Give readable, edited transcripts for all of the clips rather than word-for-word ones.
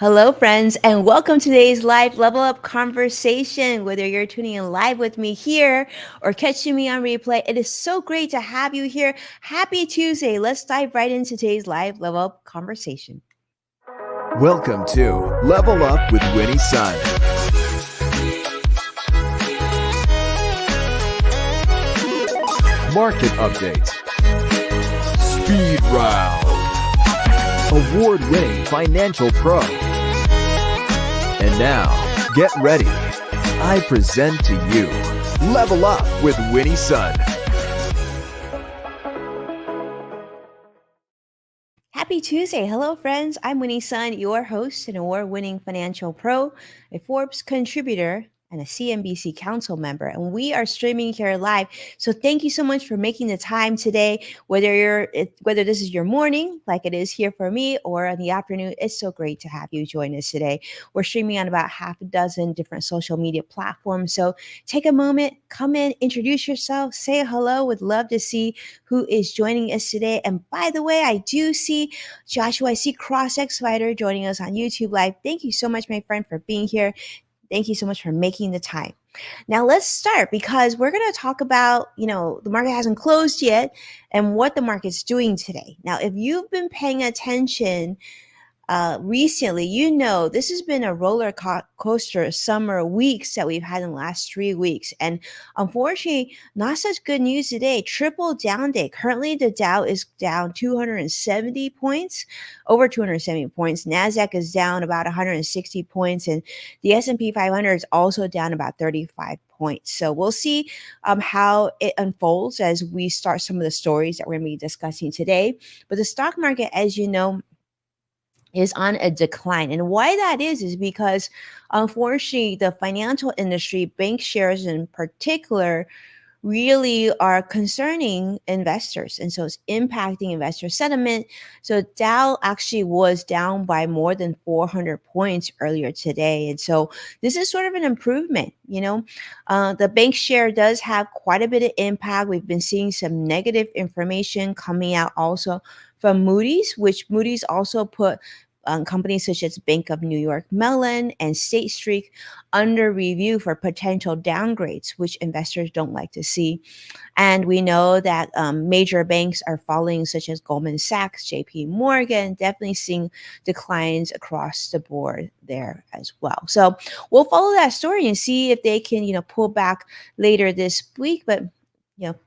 Hello, friends, and welcome to today's live level up conversation. Whether you're tuning in live with me here or catching me on replay, it is so great to have you here. Happy Tuesday. Let's dive right into today's live level up conversation. Welcome to Level Up with Winnie Sun. Market update. Speed round. Award-winning financial pro. And now, get ready. I present to you Level Up with Winnie Sun. Happy Tuesday. Hello, friends. I'm Winnie Sun, your host and award-winning financial pro, a Forbes contributor, and a CNBC council member. And we are streaming here live. So thank you so much for making the time today. Whether this is your morning, like it is here for me, or in the afternoon, it's so great to have you join us today. We're streaming on about half a dozen different social media platforms. So take a moment, come in, introduce yourself, say hello. Would love to see who is joining us today. And by the way, I do see Joshua. I see CrossX Fighter joining us on YouTube Live. Thank you so much, my friend, for being here. Thank you so much for making the time. Now let's start because we're going to talk about, the market hasn't closed yet and what the market's doing today. Now, if you've been paying attention recently, this has been a roller coaster summer weeks that we've had in the last 3 weeks. And unfortunately, not such good news today. Triple down day. Currently, the Dow is down 270 points, over 270 points. NASDAQ is down about 160 points. And the S&P 500 is also down about 35 points. So we'll see how it unfolds as we start some of the stories that we're going to be discussing today. But the stock market, as you know, is on a decline. And why that is because unfortunately the financial industry, bank shares in particular, really are concerning investors. And so it's impacting investor sentiment. So Dow actually was down by more than 400 points earlier today. And so this is sort of an improvement. The bank share does have quite a bit of impact. We've been seeing some negative information coming out also from Moody's, which Moody's also put companies such as Bank of New York Mellon and State Street under review for potential downgrades, which investors don't like to see. And we know that major banks are falling, such as Goldman Sachs, JP Morgan, definitely seeing declines across the board there as well. So we'll follow that story and see if they can, pull back later this week. But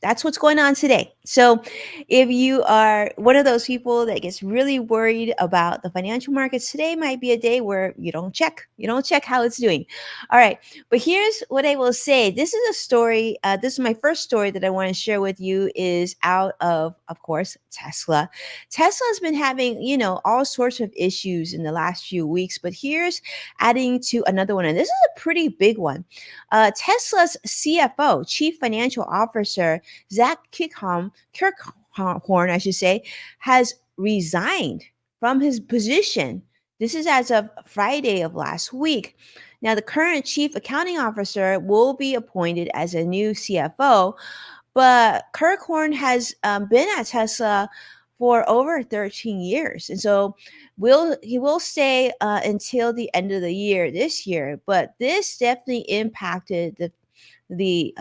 that's what's going on today. So if you are one of those people that gets really worried about the financial markets, today might be a day where you don't check how it's doing. All right. But here's what I will say. This is a story. This is my first story that I want to share with you is out of course, Tesla. Tesla has been having, all sorts of issues in the last few weeks, but here's adding to another one. And this is a pretty big one. Tesla's CFO, Chief Financial Officer, Zach Kirkhorn, I should say, has resigned from his position. This is as of Friday of last week. Now, the current Chief Accounting Officer will be appointed as a new CFO, but Kirkhorn has been at Tesla for over 13 years. And so he will stay until the end of the year this year. But this definitely impacted the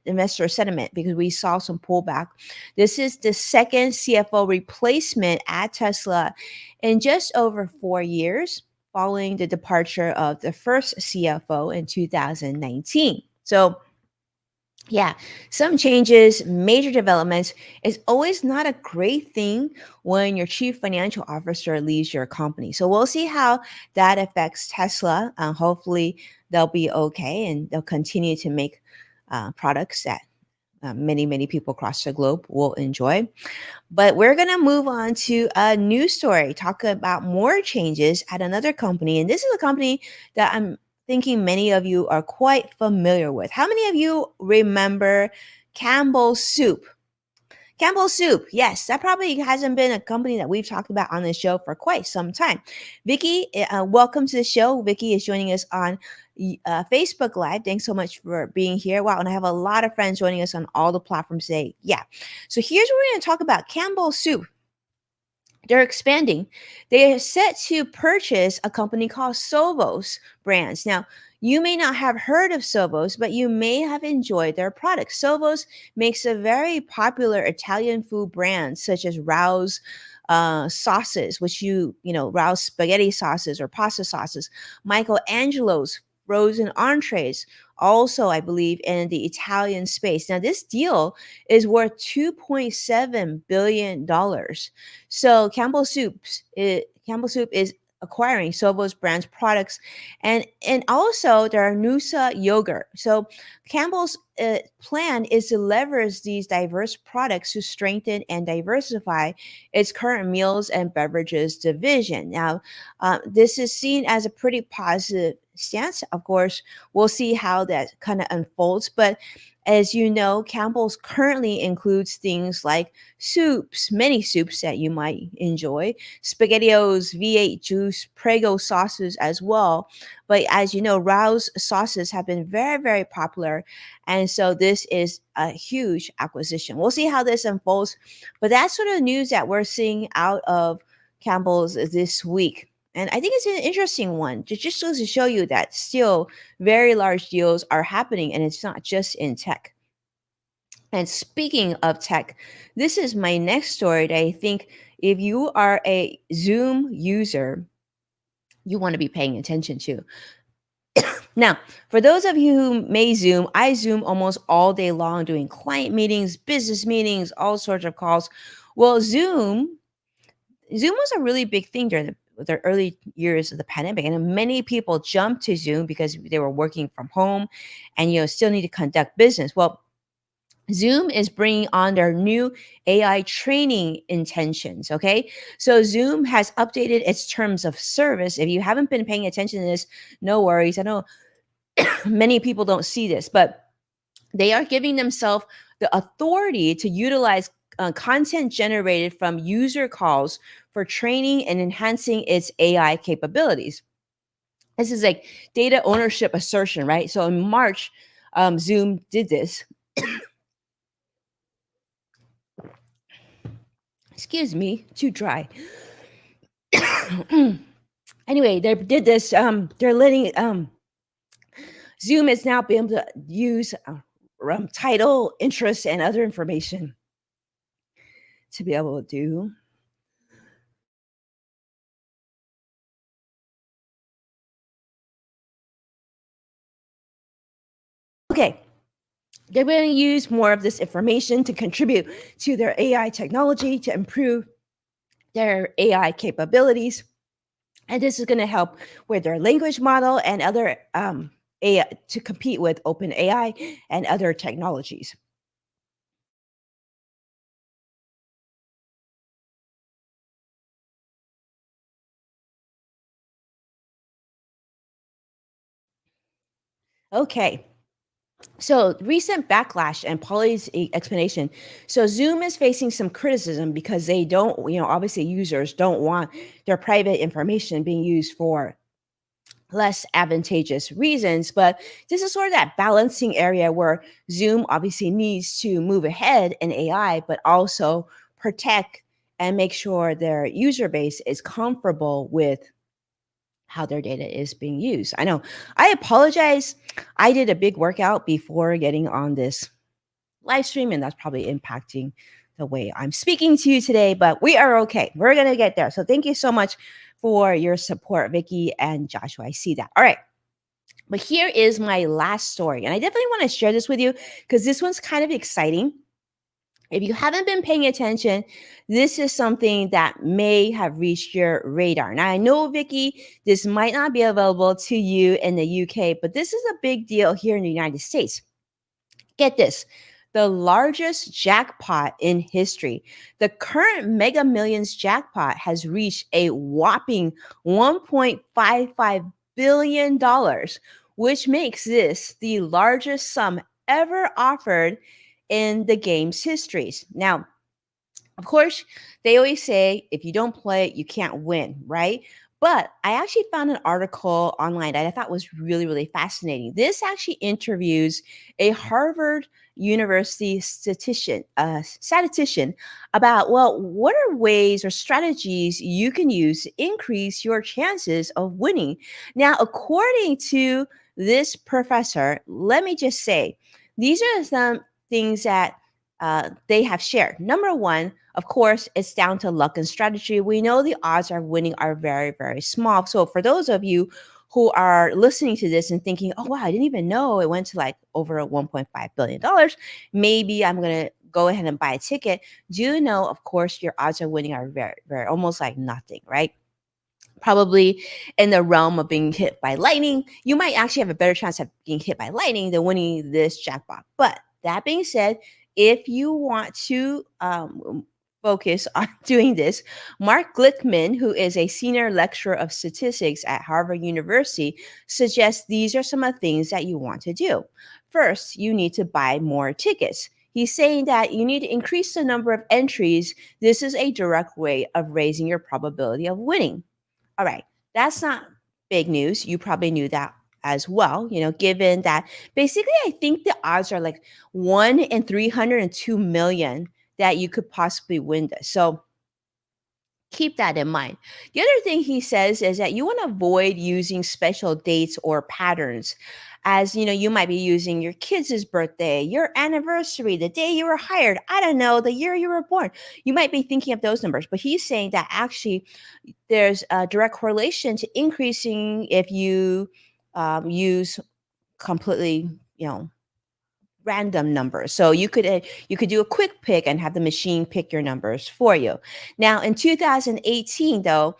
investor sentiment because we saw some pullback. This is the second CFO replacement at Tesla in just over 4 years following the departure of the first CFO in 2019. So yeah, some changes, major developments. It's always not a great thing when your chief financial officer leaves your company. So we'll see how that affects Tesla. Hopefully they'll be okay and they'll continue to make products that many people across the globe will enjoy. But we're going to move on to a news story, talk about more changes at another company. And this is a company that I'm thinking many of you are quite familiar with. How many of you remember Campbell's Soup? Campbell's Soup, yes, that probably hasn't been a company that we've talked about on the show for quite some time. Vicky, welcome to the show. Vicky is joining us on Facebook Live. Thanks so much for being here. Wow, and I have a lot of friends joining us on all the platforms today. Yeah, so here's what we're going to talk about. Campbell's Soup They're expanding. They are set to purchase a company called Sovos Brands. Now, you may not have heard of Sovos, but you may have enjoyed their products. Sovos makes a very popular Italian food brand such as Rao's sauces, which Rao's spaghetti sauces or pasta sauces, Michelangelo's frozen entrees, also, I believe, in the Italian space. Now, this deal is worth $2.7 billion. So Campbell Soup is acquiring Sovos brands products, and also there are Noosa yogurt. So Campbell's plan is to leverage these diverse products to strengthen and diversify its current meals and beverages division. Now, this is seen as a pretty positive stance. Of course, we'll see how that kind of unfolds, but as you know, Campbell's currently includes things like soups, many soups that you might enjoy, SpaghettiOs, V8 juice, Prego sauces as well. But as you know, Rao's sauces have been very, very popular. And so this is a huge acquisition. We'll see how this unfolds. But that's sort of news that we're seeing out of Campbell's this week. And I think it's an interesting one. It just goes to show you that still very large deals are happening, and it's not just in tech. And speaking of tech, this is my next story that I think if you are a Zoom user, you want to be paying attention to. Now, for those of you who may Zoom, I Zoom almost all day long doing client meetings, business meetings, all sorts of calls. Well, Zoom was a really big thing during the early years of the pandemic, and many people jumped to Zoom because they were working from home, and still need to conduct business. Well, Zoom is bringing on their new AI training intentions. Okay, so Zoom has updated its terms of service. If you haven't been paying attention to this, no worries. I know many people don't see this, but they are giving themselves the authority to utilize content generated from user calls for training and enhancing its AI capabilities. This is like data ownership assertion, right? So in March, Zoom did this. Excuse me, too dry. Anyway, they did this. They're letting Zoom is now be able to use title, interest, and other information to be able to do. Okay, they're going to use more of this information to contribute to their AI technology to improve their AI capabilities. And this is going to help with their language model and other AI to compete with open AI and other technologies. Okay. So recent backlash and Polly's explanation. So Zoom is facing some criticism because they don't, obviously users don't want their private information being used for less advantageous reasons. But this is sort of that balancing area where Zoom obviously needs to move ahead in AI, but also protect and make sure their user base is comfortable with how their data is being used. I know. I apologize. I did a big workout before getting on this live stream, and that's probably impacting the way I'm speaking to you today, but we are okay. We're going to get there. So thank you so much for your support, Vicky and Joshua. I see that. All right. But here is my last story. And I definitely want to share this with you because this one's kind of exciting. If you haven't been paying attention, this is something that may have reached your radar. Now, I know, Vicky, this might not be available to you in the UK, but this is a big deal here in the United States. Get this. The largest jackpot in history. The current Mega Millions jackpot has reached a whopping $1.55 billion, which makes this the largest sum ever offered in the game's histories. Now, of course, they always say if you don't play, you can't win, right? But I actually found an article online that I thought was really, really fascinating. This actually interviews a Harvard University statistician about, well, what are ways or strategies you can use to increase your chances of winning? Now, according to this professor, let me just say, these are some things that they have shared. Number one, of course, it's down to luck and strategy. We know the odds of winning are very, very small. So for those of you who are listening to this and thinking, oh, wow, I didn't even know it went to like over $1.5 billion, maybe I'm going to go ahead and buy a ticket. Do you know, of course, your odds of winning are very, very almost like nothing, right? Probably in the realm of being hit by lightning, you might actually have a better chance of being hit by lightning than winning this jackpot. But that being said, if you want to focus on doing this, Mark Glickman, who is a senior lecturer of statistics at Harvard University, suggests these are some of the things that you want to do. First, you need to buy more tickets. He's saying that you need to increase the number of entries. This is a direct way of raising your probability of winning. All right, that's not big news. You probably knew that as well, given that basically I think the odds are like 1 in 302 million that you could possibly win this. So keep that in mind. The other thing he says is that you want to avoid using special dates or patterns. As you might be using your kids' birthday, your anniversary, the day you were hired, I don't know, the year you were born. You might be thinking of those numbers, but he's saying that actually there's a direct correlation to increasing if you use completely, random numbers. So you could do a quick pick and have the machine pick your numbers for you. Now in 2018, though,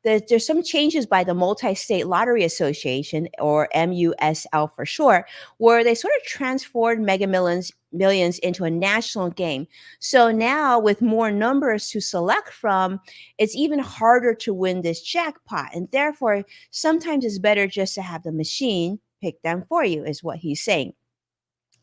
there's some changes by the Multi-State Lottery Association, or MUSL for short, where they sort of transformed Mega Millions into a national game. So now, with more numbers to select from, it's even harder to win this jackpot, and therefore, sometimes it's better just to have the machine pick them for you, is what he's saying.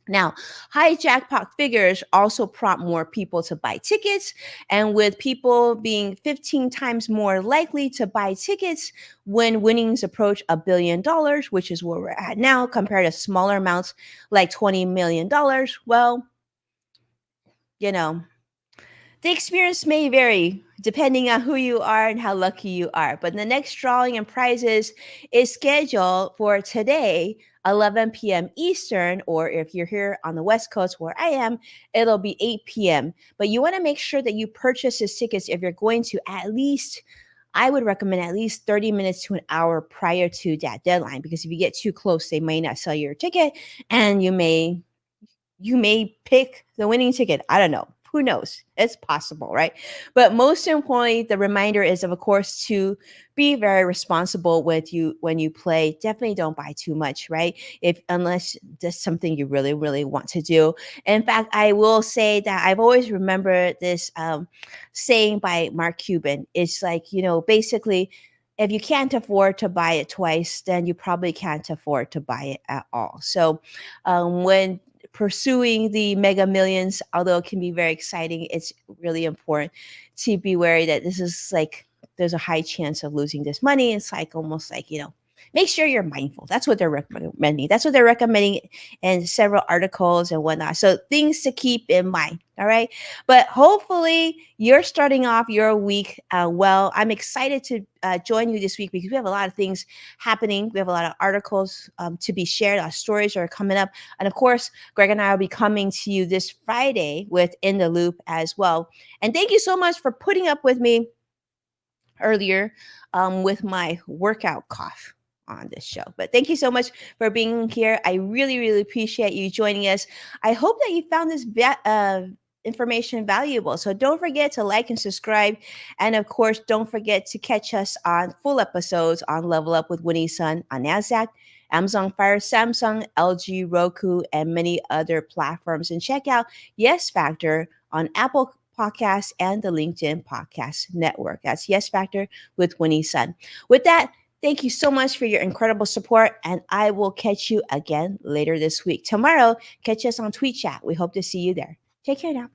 Now, high jackpot figures also prompt more people to buy tickets. And with people being 15 times more likely to buy tickets when winnings approach $1 billion, which is where we're at now, compared to smaller amounts like $20 million, well, you know, the experience may vary depending on who you are and how lucky you are. But the next drawing and prizes is scheduled for today, 11 p.m. Eastern, or if you're here on the West Coast where I am, it'll be 8 p.m. But you want to make sure that you purchase these tickets if you're going to at least, I would recommend at least 30 minutes to an hour prior to that deadline, because if you get too close, they may not sell your ticket and you may pick the winning ticket. I don't know. Who knows? It's possible, right? But most importantly, the reminder is, of course, to be very responsible with you when you play. Definitely don't buy too much, right? If unless that's something you really, really want to do. In fact, I will say that I've always remembered this saying by Mark Cuban. It's like, basically, if you can't afford to buy it twice, then you probably can't afford to buy it at all. So when pursuing the mega millions, although it can be very exciting, it's really important to be wary that this is like there's a high chance of losing this money. It's like almost like, make sure you're mindful. That's what they're recommending. That's what they're recommending in several articles and whatnot. So things to keep in mind. All right. But hopefully you're starting off your week well. I'm excited to join you this week because we have a lot of things happening. We have a lot of articles to be shared. Our stories are coming up. And of course, Greg and I will be coming to you this Friday with In the Loop as well. And thank you so much for putting up with me earlier with my workout cough on this show. But thank you so much for being here. I really, really appreciate you joining us. I hope that you found this information valuable. So don't forget to like and subscribe. And of course, don't forget to catch us on full episodes on Level Up with Winnie Sun on NASDAQ, Amazon Fire, Samsung, LG, Roku, and many other platforms. And check out Yes Factor on Apple Podcasts and the LinkedIn Podcast Network. That's Yes Factor with Winnie Sun. With that, thank you so much for your incredible support, and I will catch you again later this week. Tomorrow, catch us on Tweet Chat. We hope to see you there. Take care now.